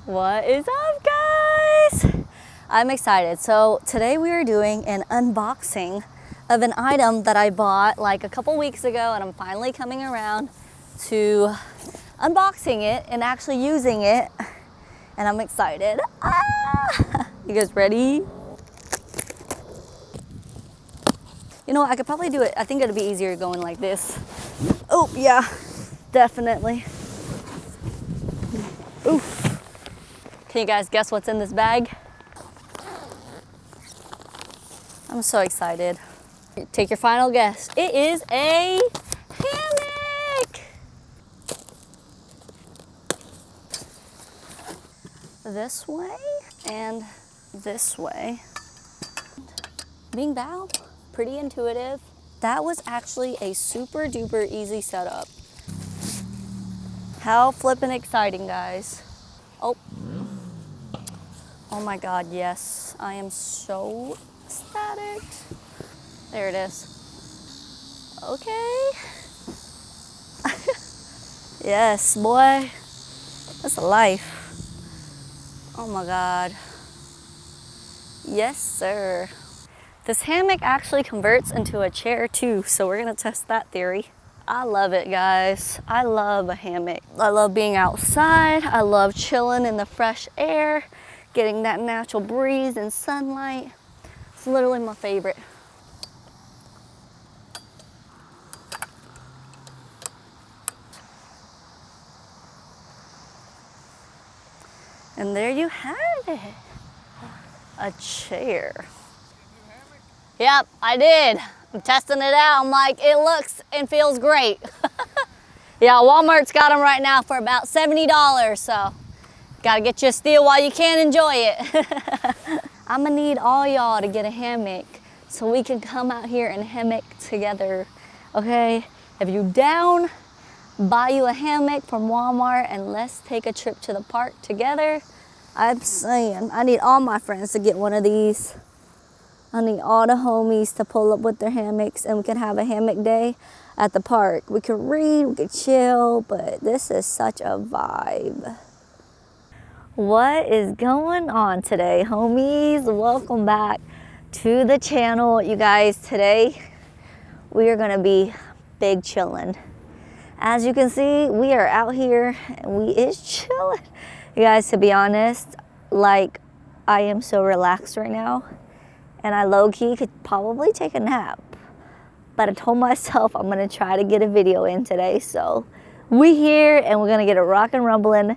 What is up, guys? I'm excited. So today we are doing an unboxing of an item that I bought like a couple weeks ago, and I'm finally coming around to unboxing it and actually using it, and I'm excited. You guys ready? You know what, I could probably do it. I think it'd be easier going like this. Oh yeah, definitely. Ooh. Can you guys guess what's in this bag? I'm so excited. Take your final guess. It is a hammock. This way and this way. Bing bow, pretty intuitive. That was actually a super duper easy setup. How flippin' exciting, guys. Oh my God, yes. I am so ecstatic. There it is. Okay. Yes, boy. That's a life. Oh my God. Yes, sir. This hammock actually converts into a chair too, so we're gonna test that theory. I love it, guys. I love a hammock. I love being outside. I love chilling in the fresh air, getting that natural breeze and sunlight. It's literally my favorite. And there you have it. A chair. Yep, I did. I'm testing it out. I'm like, it looks and feels great. Yeah, Walmart's got them right now for about $70, so gotta get you a steal while you can enjoy it. I'm gonna need all y'all to get a hammock so we can come out here and hammock together, okay? If you down, buy you a hammock from Walmart and let's take a trip to the park together. I'm saying, I need all my friends to get one of these. I need all the homies to pull up with their hammocks and we can have a hammock day at the park. We could read, we could chill, but this is such a vibe. What is going on today, homies? Welcome back to the channel. You guys, today we are gonna be big chilling. As you can see, we are out here and we is chilling. You guys, to be honest, like I am so relaxed right now. And I low-key could probably take a nap. But I told myself I'm gonna try to get a video in today. So we here and we're gonna get it rock and rumbling.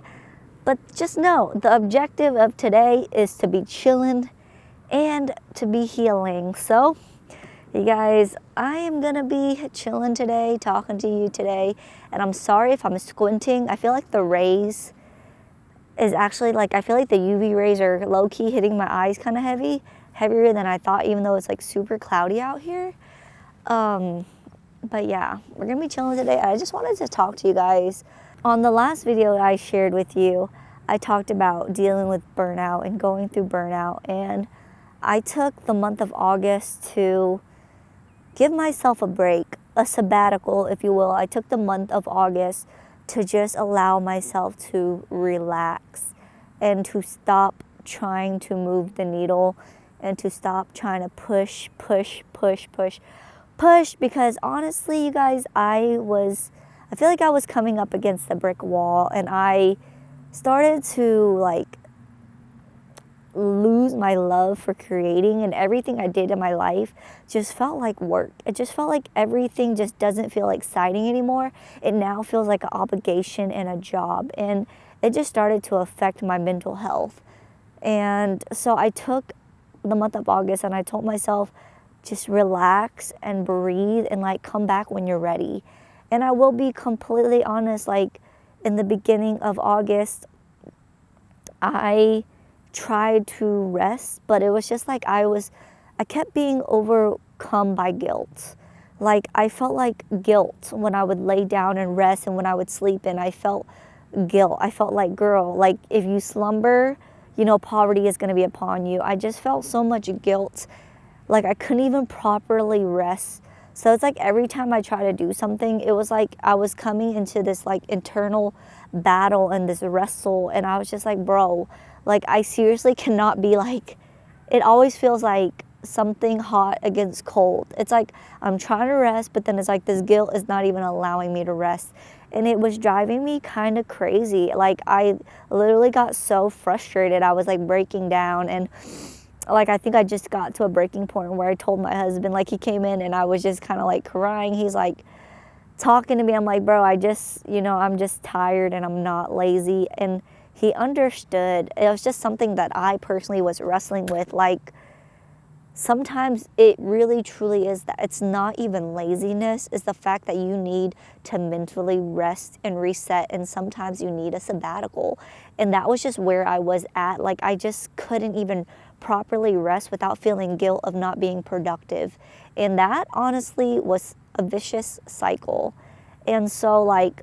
But just know, the objective of today is to be chilling and to be healing. So you guys, I am gonna be chilling today, talking to you today. And I'm sorry if I'm squinting. I feel like the rays is actually like, I feel like the UV rays are low-key hitting my eyes kind of heavier than I thought, even though it's like super cloudy out here. But yeah, we're gonna be chilling today. I just wanted to talk to you guys. On the last video I shared with you, I talked about dealing with burnout and going through burnout. And I took the month of August to give myself a break, a sabbatical, if you will. I took the month of August to just allow myself to relax and to stop trying to move the needle and to stop trying to push, because honestly, you guys, I feel like I was coming up against the brick wall and I started to like lose my love for creating, and everything I did in my life just felt like work. It just felt like everything just doesn't feel exciting anymore. It now feels like an obligation and a job, and it just started to affect my mental health. And so I took the month of August and I told myself, just relax and breathe and like come back when you're ready. And I will be completely honest, like in the beginning of August, I tried to rest, but it was just like I kept being overcome by guilt. Like I felt like guilt when I would lay down and rest, and when I would sleep, and I felt guilt. I felt like, girl, like if you slumber, you know, poverty is going to be upon you. I just felt so much guilt. Like I couldn't even properly rest. So it's like every time I try to do something, it was like I was coming into this like internal battle and this wrestle, and I was just like, bro, like I seriously cannot be like, it always feels like something hot against cold. It's like I'm trying to rest, but then it's like this guilt is not even allowing me to rest. And it was driving me kind of crazy. Like I literally got so frustrated. I was like breaking down, and like I think I just got to a breaking point where I told my husband, like he came in and I was just kind of like crying. He's like talking to me. I'm like, bro, I just, I'm just tired and I'm not lazy. And he understood. It was just something that I personally was wrestling with. Like sometimes it really truly is that it's not even laziness, it's the fact that you need to mentally rest and reset, and sometimes you need a sabbatical. And that was just where I was at. Like I just couldn't even properly rest without feeling guilt of not being productive. And that honestly was a vicious cycle. And so like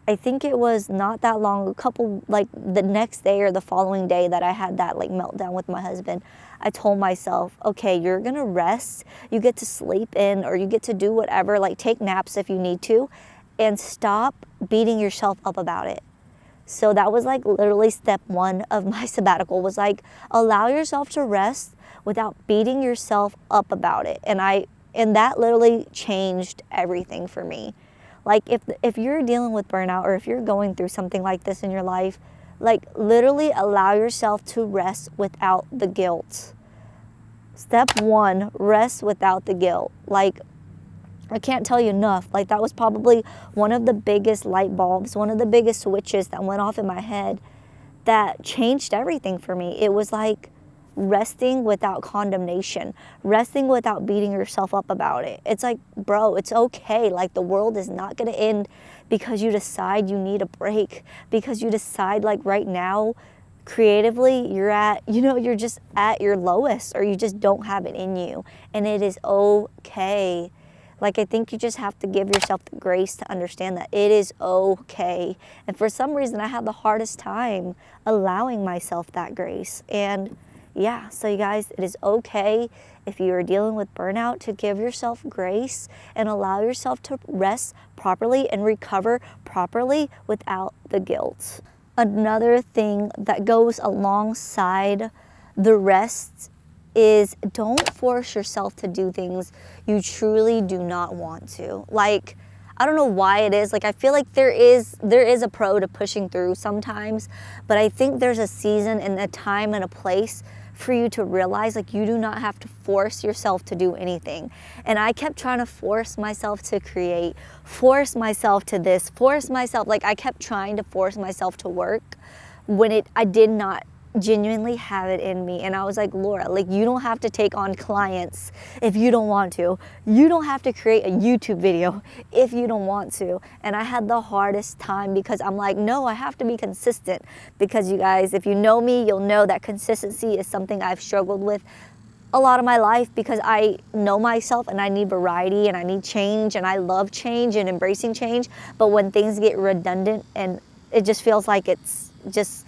I think it was not that long, a couple, like the next day or the following day that I had that like meltdown with my husband, I told myself, okay, you're gonna rest, you get to sleep in, or you get to do whatever, like take naps if you need to, and stop beating yourself up about it. So that was like literally step one of my sabbatical, was like allow yourself to rest without beating yourself up about it. And that literally changed everything for me. Like if you're dealing with burnout, or if you're going through something like this in your life, like literally allow yourself to rest without the guilt. Step one, rest without the guilt. Like I can't tell you enough. Like that was probably one of the biggest light bulbs, one of the biggest switches that went off in my head that changed everything for me. It was like resting without condemnation, resting without beating yourself up about it. It's like, bro, it's okay. Like the world is not going to end because you decide you need a break, because you decide like right now creatively you're at, you're just at your lowest, or you just don't have it in you, and it is okay. Like I think you just have to give yourself the grace to understand that it is okay. And for some reason I had the hardest time allowing myself that grace. And yeah, so you guys, it is okay if you are dealing with burnout to give yourself grace and allow yourself to rest properly and recover properly without the guilt. Another thing that goes alongside the rest is don't force yourself to do things you truly do not want to. Like, I don't know why it is. Like, I feel like there is a pro to pushing through sometimes, but I think there's a season and a time and a place for you to realize like you do not have to force yourself to do anything. And I kept trying to force myself to create, force myself to this, force myself, like I kept trying to force myself to work when I did not genuinely have it in me. And I was like, Laura, like you don't have to take on clients if you don't want to. You don't have to create a YouTube video if you don't want to. And I had the hardest time because I'm like, no, I have to be consistent. Because you guys, if you know me, you'll know that consistency is something I've struggled with a lot of my life, because I know myself and I need variety and I need change, and I love change and embracing change. But when things get redundant and it just feels like it's just,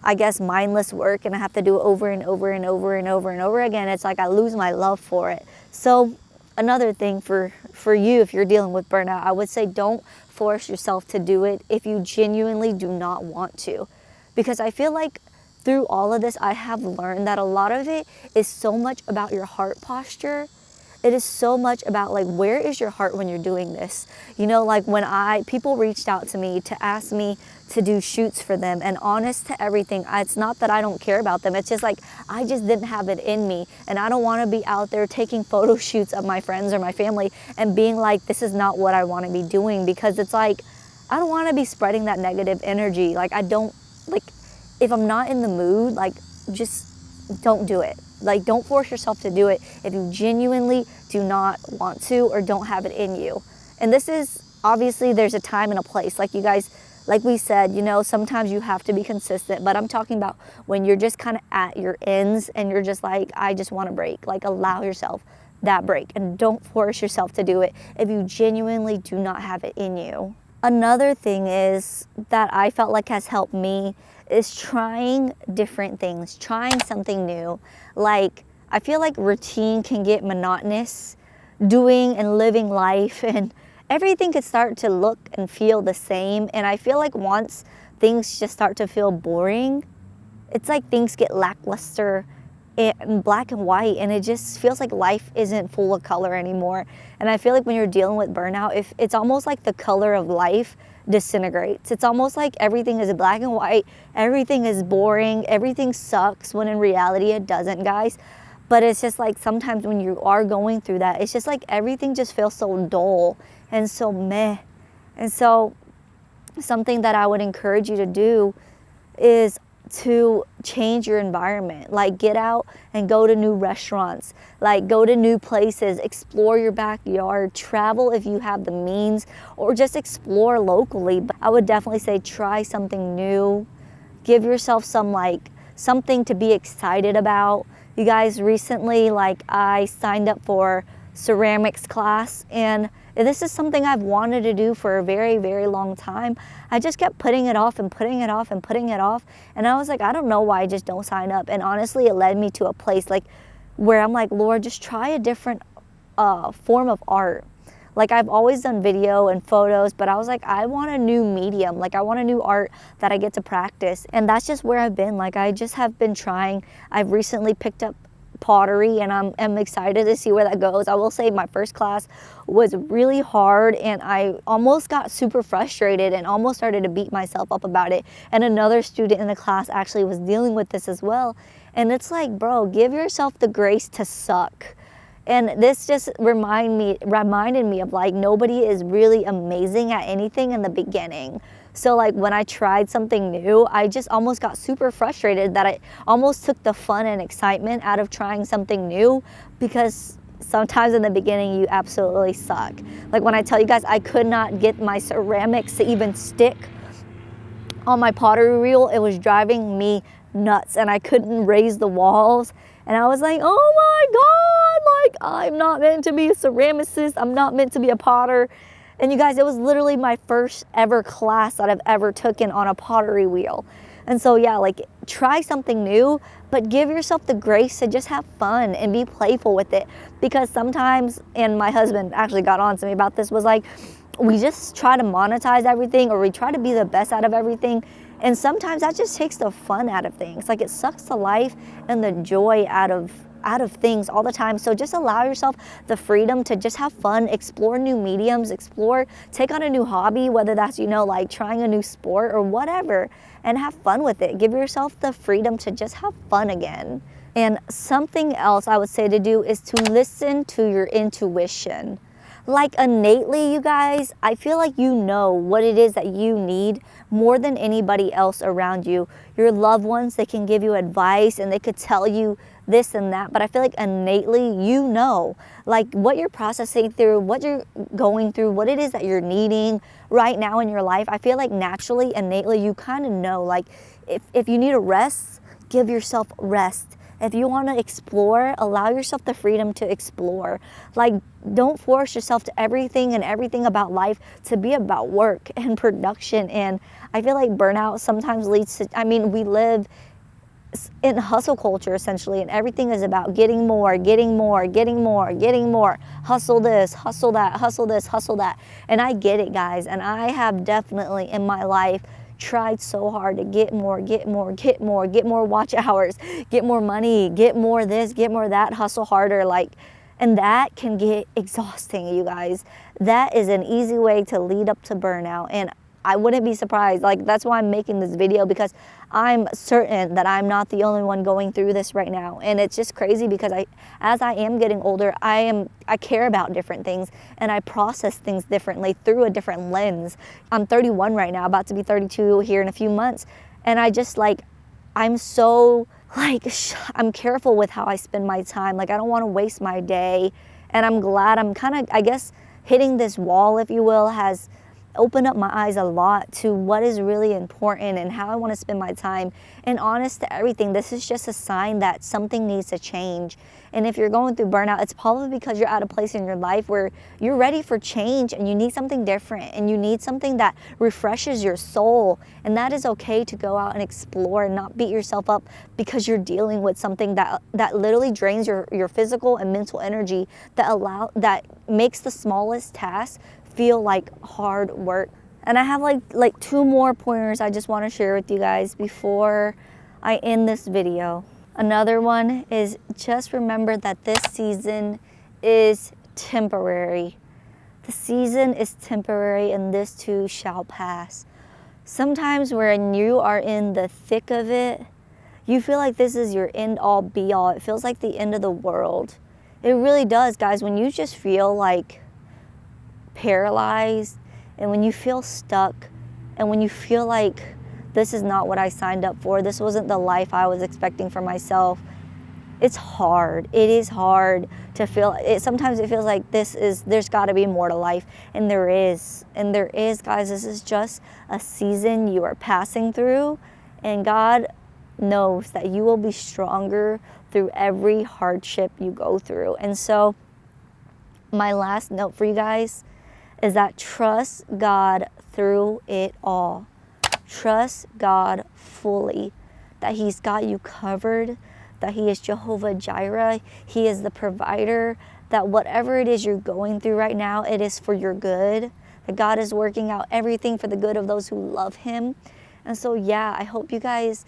I guess, mindless work, and I have to do it over and over and over and over and over again, it's like I lose my love for it. So another thing for you, if you're dealing with burnout, I would say don't force yourself to do it if you genuinely do not want to. Because I feel like through all of this, I have learned that a lot of it is so much about your heart posture. It is so much about like, where is your heart when you're doing this? Like when people reached out to me to ask me to do shoots for them, and honest to everything, it's not that I don't care about them. It's just like, I just didn't have it in me. And I don't want to be out there taking photo shoots of my friends or my family and being like, this is not what I want to be doing, because it's like, I don't want to be spreading that negative energy. Like if I'm not in the mood, like just don't do it. Like don't force yourself to do it if you genuinely do not want to or don't have it in you. And this is, obviously there's a time and a place. Like you guys, like we said, sometimes you have to be consistent, but I'm talking about when you're just kind of at your ends and you're just like, I just want to break. Like allow yourself that break and don't force yourself to do it if you genuinely do not have it in you. Another thing is that I felt like has helped me is trying different things, trying something new. Like I feel like routine can get monotonous doing and living life, and everything could start to look and feel the same. And I feel like once things just start to feel boring, it's like things get lackluster and black and white, and it just feels like life isn't full of color anymore. And I feel like when you're dealing with burnout, if it's almost like the color of life disintegrates. It's almost like everything is black and white, everything is boring, everything sucks, when in reality it doesn't, guys. But it's just like sometimes when you are going through that, it's just like everything just feels so dull and so meh. And so something that I would encourage you to do is to change your environment. Like, get out and go to new restaurants, like go to new places, explore your backyard, travel if you have the means, or just explore locally. But I would definitely say try something new. Give yourself something to be excited about. You guys, recently, like, I signed up for ceramics class, and this is something I've wanted to do for a very, very long time. I just kept putting it off and putting it off and putting it off. And I was like, I don't know why I just don't sign up. And honestly, it led me to a place like where I'm like, Lord, just try a different form of art. Like, I've always done video and photos, but I was like, I want a new medium. Like, I want a new art that I get to practice. And that's just where I've been. Like, I just have been trying. I've recently picked up pottery, and I'm excited to see where that goes. I will say my first class was really hard, and I almost got super frustrated and almost started to beat myself up about it. And another student in the class actually was dealing with this as well. And it's like, bro, give yourself the grace to suck. And this just reminded me of, like, nobody is really amazing at anything in the beginning. So, like, when I tried something new, I just almost got super frustrated that I almost took the fun and excitement out of trying something new, because sometimes in the beginning you absolutely suck. Like, when I tell you guys I could not get my ceramics to even stick on my pottery reel, it was driving me nuts, and I couldn't raise the walls. And I was like, oh my God, like, I'm not meant to be a ceramicist. I'm not meant to be a potter. And you guys, it was literally my first ever class that I've ever taken on a pottery wheel. And so, yeah, like, try something new, but give yourself the grace to just have fun and be playful with it. Because sometimes, and my husband actually got on to me about this, was like, we just try to monetize everything, or we try to be the best out of everything. And sometimes that just takes the fun out of things. Like, it sucks the life and the joy out of things all the time. So just allow yourself the freedom to just have fun, explore new mediums, take on a new hobby, whether that's, like trying a new sport or whatever, and have fun with it. Give yourself the freedom to just have fun again. And something else I would say to do is to listen to your intuition. Like, innately, you guys, I feel like you know what it is that you need more than anybody else around you. Your loved ones, they can give you advice and they could tell you this and that, but I feel like innately you know, like, what you're processing through, what you're going through, what it is that you're needing right now in your life. I feel like naturally, innately, you kind of know, like, if you need a rest, give yourself rest. If you want to explore, allow yourself the freedom to explore. Like, don't force yourself to everything about life to be about work and production. And I feel like burnout sometimes leads to, we live in hustle culture essentially, and everything is about getting more. Hustle this, hustle that, hustle this, hustle that. And I get it, guys. And I have definitely in my life tried so hard to get more watch hours, get more money, get more this, get more that, hustle harder, like, and that can get exhausting, you guys. That is an easy way to lead up to burnout. And I wouldn't be surprised. Like, that's why I'm making this video, because I'm certain that I'm not the only one going through this right now. And it's just crazy because as I am getting older, I care about different things, and I process things differently through a different lens. I'm 31 right now, about to be 32 here in a few months. And I just, like, I'm so, like, I'm careful with how I spend my time. Like, I don't want to waste my day. And I'm glad I'm kind of, I guess, hitting this wall, if you will, has opened up my eyes a lot to what is really important and how I want to spend my time. And honest to everything, this is just a sign that something needs to change. And if you're going through burnout, it's probably because you're at a place in your life where you're ready for change and you need something different and you need something that refreshes your soul. And that is okay to go out and explore and not beat yourself up because you're dealing with something that literally drains your physical and mental energy, that makes the smallest task feel like hard work. And I have like 2 more pointers I just want to share with you guys before I end this video. Another one is just remember that this season is temporary. The season is temporary and this too shall pass. Sometimes when you are in the thick of it, you feel like this is your end all be all. It feels like the end of the world. It really does, guys. When you just feel like paralyzed and when you feel stuck and when you feel like this is not what I signed up for, this wasn't the life I was expecting for myself, it's hard. It is hard to feel it. Sometimes it feels like there's got to be more to life, and there is, guys. This is just a season you are passing through, and God knows that you will be stronger through every hardship you go through. And so my last note for you guys is that trust God through it all. Trust God fully, that He's got you covered, that He is Jehovah Jireh, He is the provider, that whatever it is you're going through right now, it is for your good, that God is working out everything for the good of those who love Him. And so, yeah, I hope you guys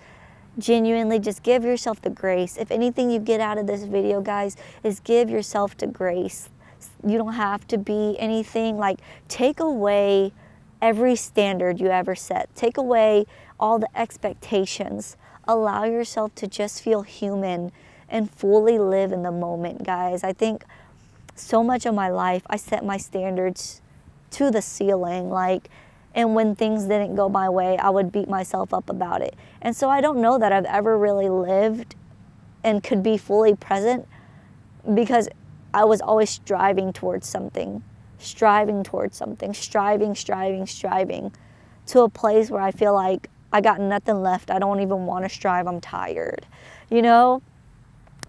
genuinely just give yourself the grace. If anything you get out of this video, guys, is give yourself the grace. You don't have to be anything. Like, take away every standard you ever set. Take away all the expectations. Allow yourself to just feel human and fully live in the moment, guys. I think so much of my life, I set my standards to the ceiling, and when things didn't go my way, I would beat myself up about it. And so I don't know that I've ever really lived and could be fully present because I was always striving towards something, striving to a place where I feel like I got nothing left. I don't even want to strive. I'm tired, you know?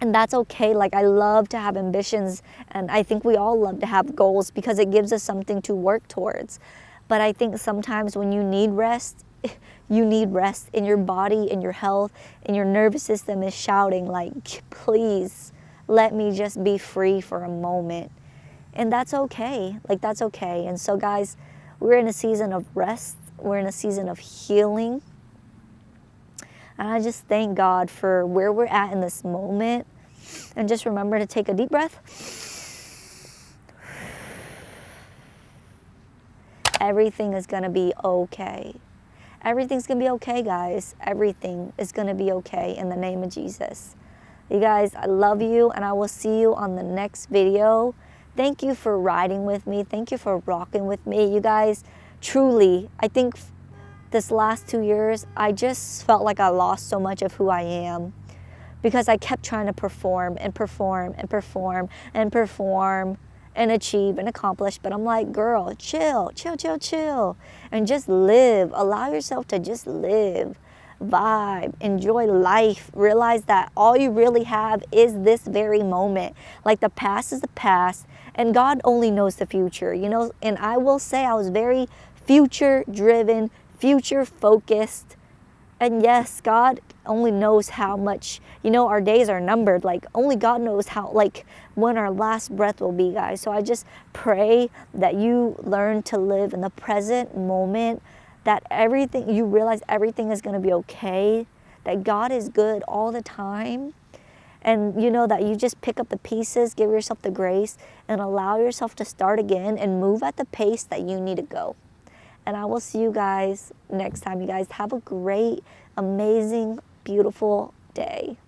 And that's okay. Like, I love to have ambitions, and I think we all love to have goals because it gives us something to work towards. But I think sometimes when you need rest in your body, in your health, and your nervous system is shouting like, please let me just be free for a moment. And that's okay. Like, that's okay. And so, guys, we're in a season of rest. We're in a season of healing. And I just thank God for where we're at in this moment. And just remember to take a deep breath. Everything is going to be okay. Everything's going to be okay, guys. Everything is going to be okay in the name of Jesus. You guys, I love you, and I will see you on the next video. Thank you for riding with me. Thank you for rocking with me. You guys, truly, I think this last 2 years, I just felt like I lost so much of who I am because I kept trying to perform and achieve and accomplish. But I'm like, girl, chill, and just live. Allow yourself to just live. Vibe, enjoy life, realize that all you really have is this very moment. Like, the past is the past, and God only knows the future, you know. And I will say I was very future driven, future focused, and yes, God only knows how much, you know, our days are numbered. Like, only God knows how, like, when our last breath will be, guys. So I just pray that you learn to live in the present moment, that you realize everything is going to be okay, that God is good all the time, and you know that you just pick up the pieces, give yourself the grace, and allow yourself to start again and move at the pace that you need to go. And I will see you guys next time. You guys have a great, amazing, beautiful day.